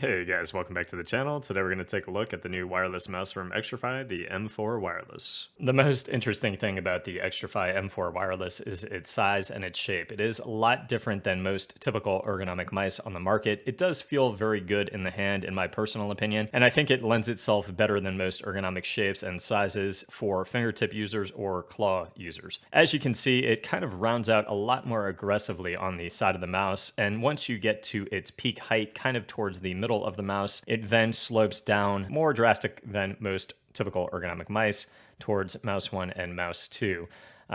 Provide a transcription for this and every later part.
Hey guys, welcome back to the channel. Today we're going to take a look at the new wireless mouse from Xtrfy, the M4 Wireless. The most interesting thing about the Xtrfy M4 Wireless is its size and its shape. It is a lot different than most typical ergonomic mice on the market. It does feel very good in the hand, in my personal opinion, and I think it lends itself better than most ergonomic shapes and sizes for fingertip users or claw users. As you can see, it kind of rounds out a lot more aggressively on the side of the mouse, and once you get to its peak height, kind of towards the middle of the mouse, it then slopes down more drastic than most typical ergonomic mice towards mouse 1 and mouse 2.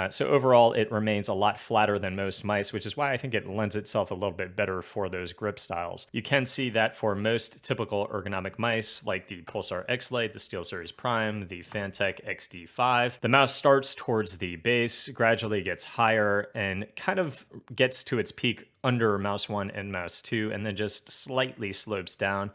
So overall, it remains a lot flatter than most mice, which is why I think it lends itself a little bit better for those grip styles. You can see that for most typical ergonomic mice, like the Pulsar X-Lite, the SteelSeries Prime, the Fantech XD5, the mouse starts towards the base, gradually gets higher, and kind of gets to its peak under mouse 1 and mouse 2, and then just slightly slopes down.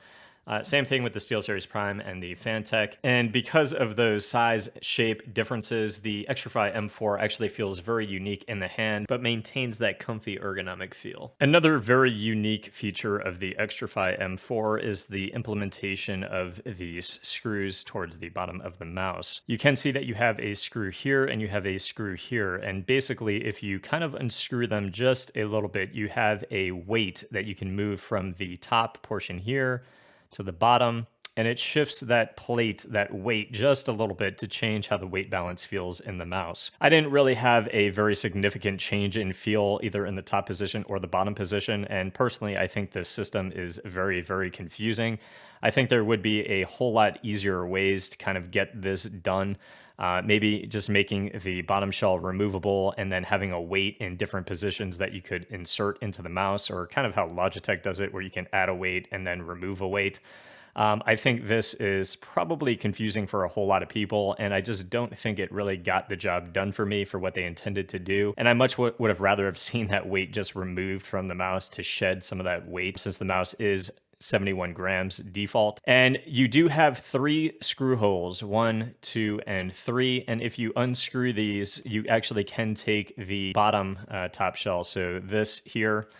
Same thing with the SteelSeries Prime and the Fantech. And because of those size shape differences, the Xtrfy M4 actually feels very unique in the hand, but maintains that comfy ergonomic feel. Another very unique feature of the Xtrfy M4 is the implementation of these screws towards the bottom of the mouse. You can see that you have a screw here and you have a screw here. And basically, if you kind of unscrew them just a little bit, you have a weight that you can move from the top portion here to the bottom, and it shifts that plate, that weight, just a little bit to change how the weight balance feels in the mouse. I didn't really have a very significant change in feel either in the top position or the bottom position, and personally, I think this system is very, very confusing. I think there would be a whole lot easier ways to kind of get this done. Maybe just making the bottom shell removable and then having a weight in different positions that you could insert into the mouse, or kind of how Logitech does it, where you can add a weight and then remove a weight. I think this is probably confusing for a whole lot of people, and I just don't think it really got the job done for me for what they intended to do. And I much would have rather have seen that weight just removed from the mouse to shed some of that weight, since the mouse is 71 grams default. And you do have 3 screw holes, 1, 2, and 3. And if you unscrew these, you actually can take the bottom top shell. So this here,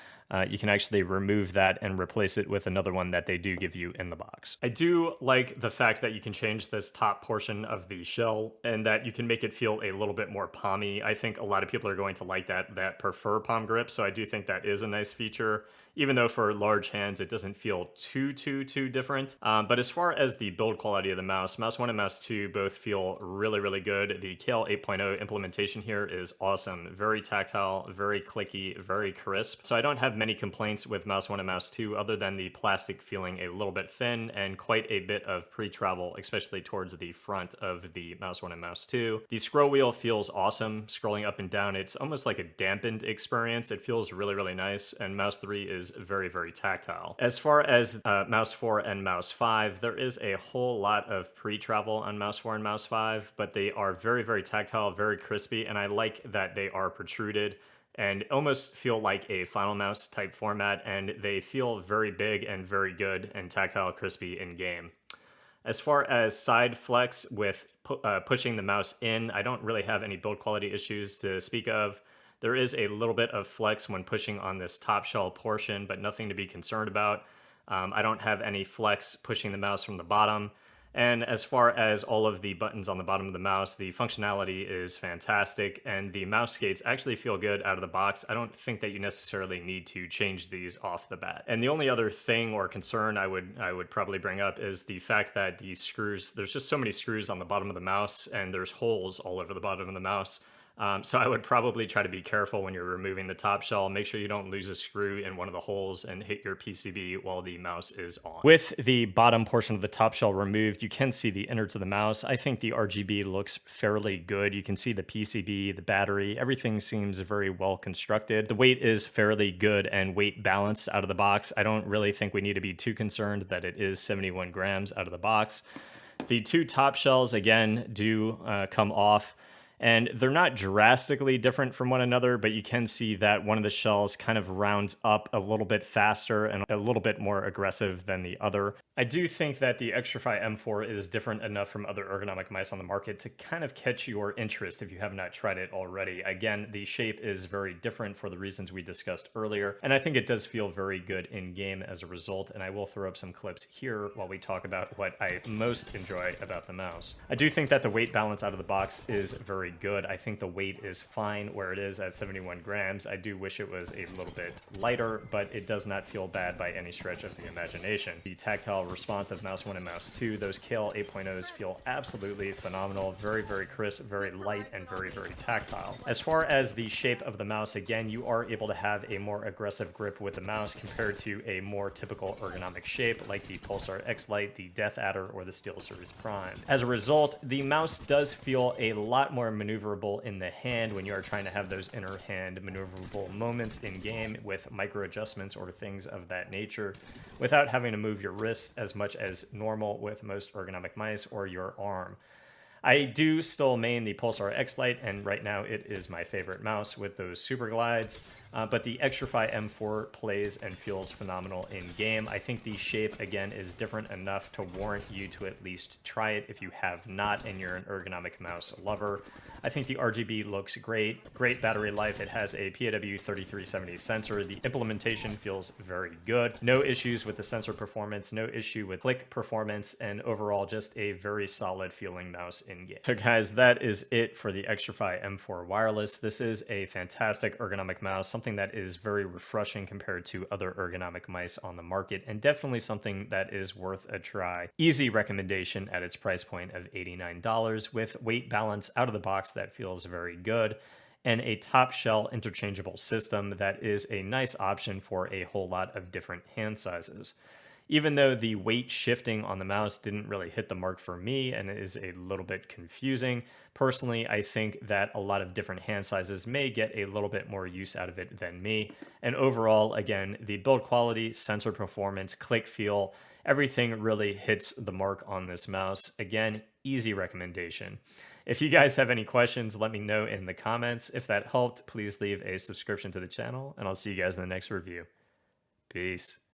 you can actually remove that and replace it with another one that they do give you in the box. I do like the fact that you can change this top portion of the shell and that you can make it feel a little bit more palmy. I think a lot of people are going to like that prefer palm grip, so I do think that is a nice feature, even though for large hands it doesn't feel too different. But as far as the build quality of the mouse 1 and mouse 2 both feel really good. The KL 8.0 implementation here is awesome. Very tactile, very clicky, very crisp. So I don't have many complaints with mouse 1 and mouse 2 other than the plastic feeling a little bit thin and quite a bit of pre-travel, especially towards the front of the mouse 1 and mouse 2. The scroll wheel feels awesome. Scrolling up and down, it's almost like a dampened experience. It feels really nice, and mouse 3 is very tactile. As far as mouse 4 and mouse 5, there is a whole lot of pre-travel on mouse 4 and mouse 5, but they are very tactile, very crispy, and I like that they are protruded and almost feel like a Final Mouse type format, and they feel very big and very good and tactile, crispy in game. As far as side flex with pushing the mouse in, I don't really have any build quality issues to speak of. There is a little bit of flex when pushing on this top shell portion, but nothing to be concerned about. I don't have any flex pushing the mouse from the bottom. And as far as all of the buttons on the bottom of the mouse, the functionality is fantastic, and the mouse skates actually feel good out of the box. I don't think that you necessarily need to change these off the bat. And the only other thing or concern I would probably bring up is the fact that these screws, there's just so many screws on the bottom of the mouse, and there's holes all over the bottom of the mouse. So I would probably try to be careful when you're removing the top shell. Make sure you don't lose a screw in one of the holes and hit your PCB while the mouse is on. With the bottom portion of the top shell removed, you can see the innards of the mouse. I think the RGB looks fairly good. You can see the PCB, the battery, everything seems very well constructed. The weight is fairly good and weight balanced out of the box. I don't really think we need to be too concerned that it is 71 grams out of the box. The 2 top shells, again, do come off. And they're not drastically different from one another, but you can see that one of the shells kind of rounds up a little bit faster and a little bit more aggressive than the other. I do think that the Xtrfy M4 is different enough from other ergonomic mice on the market to kind of catch your interest if you have not tried it already. Again, the shape is very different for the reasons we discussed earlier, and I think it does feel very good in game as a result, and I will throw up some clips here while we talk about what I most enjoy about the mouse. I do think that the weight balance out of the box is very good. I think the weight is fine where it is at 71 grams. I do wish it was a little bit lighter, but it does not feel bad by any stretch of the imagination. The tactile response of Mouse 1 and Mouse 2, those Kale 8.0s feel absolutely phenomenal, very, very crisp, very light, and very, very tactile. As far as the shape of the mouse, again, you are able to have a more aggressive grip with the mouse compared to a more typical ergonomic shape like the Pulsar X Lite, the Death Adder, or the SteelSeries Prime. As a result, the mouse does feel a lot more maneuverable in the hand when you are trying to have those inner hand maneuverable moments in game with micro adjustments or things of that nature without having to move your wrist as much as normal with most ergonomic mice or your arm. I do still main the Pulsar X Lite, and right now it is my favorite mouse with those super glides. But the Xtrfy M4 plays and feels phenomenal in game. I think the shape, again, is different enough to warrant you to at least try it if you have not and you're an ergonomic mouse lover. I think the RGB looks great. Great battery life. It has a PAW3370 sensor. The implementation feels very good. No issues with the sensor performance, no issue with click performance, and overall just a very solid feeling mouse in game. So guys, that is it for the Xtrfy M4 Wireless. This is a fantastic ergonomic mouse, something that is very refreshing compared to other ergonomic mice on the market, and definitely something that is worth a try. Easy recommendation at its price point of $89 with weight balance out of the box that feels very good, and a top shell interchangeable system that is a nice option for a whole lot of different hand sizes. Even though the weight shifting on the mouse didn't really hit the mark for me and is a little bit confusing, personally, I think that a lot of different hand sizes may get a little bit more use out of it than me. And overall, again, the build quality, sensor performance, click feel, everything really hits the mark on this mouse. Again, easy recommendation. If you guys have any questions, let me know in the comments. If that helped, please leave a subscription to the channel, and I'll see you guys in the next review. Peace.